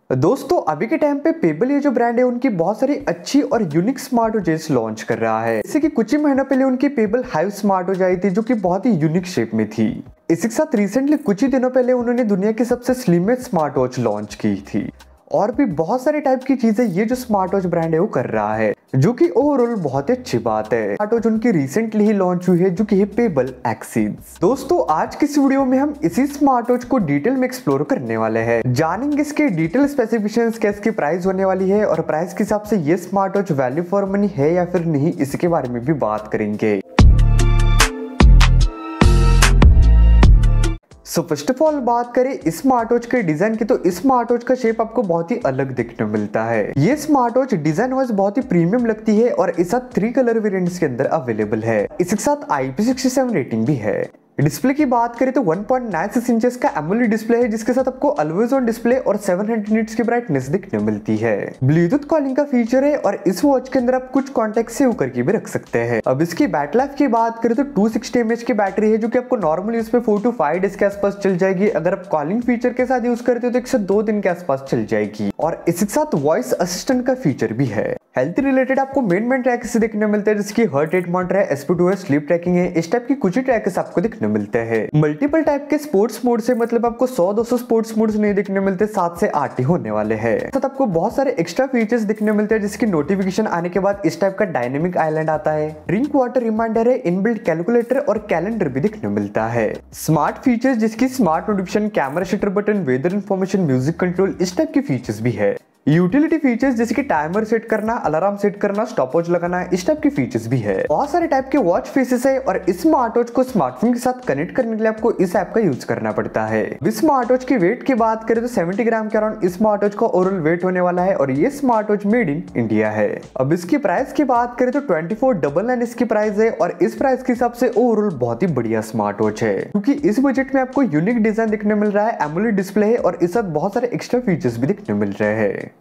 दोस्तों अभी के टाइम पे पेबल ये जो ब्रांड है उनकी बहुत सारी अच्छी और यूनिक स्मार्ट वॉचेस लॉन्च कर रहा है। जैसे कि कुछ ही महीनों पहले उनकी payable hive smart watch I थी जो कि बहुत ही यूनिक शेप में थी। इसी के साथ रिसेंटली कुछ ही दिनों पहले उन्होंने दुनिया की सबसे स्लिमेस्ट स्मार्ट वॉच लॉन्च की थी। और भी बहुत सारे टाइप की चीजें ये जो स्मार्ट वॉच ब्रांड है वो कर रहा है, जो कि ओवरऑल बहुत ही अच्छी बात है। स्मार्ट वॉच उनकी रिसेंटली ही लॉन्च हुई है जो कि है पेबल एक्सीड। दोस्तों आज की इस वीडियो में हम इसी स्मार्ट वॉच को डिटेल में एक्सप्लोर करने वाले हैं, जानेंगे इसके डिटेल स्पेसिफिकेशंस, क्या इसकी प्राइस होने वाली है और प्राइस के हिसाब से ये smart watch value for money है या फिर नहीं, इसके बारे में भी बात करेंगे। सो फर्स्ट ऑफ ऑल बात करें स्मार्ट वॉच के डिजाइन की, तो स्मार्ट वॉच का शेप आपको बहुत ही अलग देखने मिलता है। ये स्मार्ट वॉच डिजाइन वाइज बहुत ही प्रीमियम लगती है और इस साथ 3 कलर वेरिएंट्स के अंदर अवेलेबल है। इसके साथ IP67 रेटिंग भी है। डिस्प्ले की बात करें तो 1.96 इंचेस का एमोलेड डिस्प्ले है, जिसके साथ आपको ऑलवेज ऑन डिस्प्ले और 700 निट्स की ब्राइटनेस दिखने मिलती है। ब्लूटूथ कॉलिंग का फीचर है और इस वॉच के अंदर आप कुछ कॉन्टेक्ट सेव करके भी रख सकते हैं। अब इसकी बैटरी लाइफ की बात करें तो 260 mAh की बैटरी है, जो कि आपको नॉर्मली उस पर 4 to 5 डेज के आसपास चल जाएगी। अगर आप कॉलिंग फीचर के साथ यूज करते हो तो 1 से 2 दिन के आसपास चल जाएगी। और इसके साथ वॉइस असिस्टेंट का फीचर भी है। हेल्थ रिलेटेड आपको मेन ट्रैक्स देखने मिलते हैं, जिसकी हार्ट रेट मॉनिटर है, SpO2 है, स्लीप ट्रैकिंग है। इस टाइप की कुछ ही ट्रैक्स आपको दिखने मिलते हैं। मल्टीपल टाइप के स्पोर्ट्स मोड से मतलब आपको 100-200 स्पोर्ट्स मोड्स नहीं दिखने मिलते, 7 से 8 ही होने वाले हैं। साथ आपको बहुत सारे एक्स्ट्रा फीचर्स दिखने मिलते हैं, जिसकी नोटिफिकेशन आने के बाद इस टाइप का डायनेमिक आइलैंड आता है। ड्रिंक वाटर रिमाइंडर है, इनबिल्ट कैलकुलेटर और कैलेंडर भी दिखने मिलता है। स्मार्ट फीचर्स जिसकी smart notification, camera shutter button, weather information, music control, इस टाइप के फीचर्स भी है। यूटिलिटी फीचर्स जैसे कि टाइमर सेट करना, अलार्म सेट करना, स्टॉपवॉच लगाना, इस टाइप के फीचर्स भी है। बहुत सारे टाइप के वॉच फेसेस है और इस स्मार्ट वॉच को स्मार्टफोन के साथ कनेक्ट करने के लिए आपको इस ऐप का यूज करना पड़ता है। इस स्मार्ट वॉच की वेट की बात करें तो 70 ग्राम के अराउंड इस स्मार्ट वॉच का ओवरऑल वेट होने वाला है और ये smart watch made in India है। अब इसकी प्राइस की बात करें तो 2499 इसकी प्राइस है और इस प्राइस के हिसाब से ओवरऑल बहुत ही बढ़िया स्मार्ट वॉच है, क्योंकि इस बजट में आपको यूनिक डिजाइन दिखने मिल रहा है, एमोलेड डिस्प्ले है और इस साथ बहुत सारे एक्स्ट्रा फीचर्स भी दिखने मिल रहे हैं।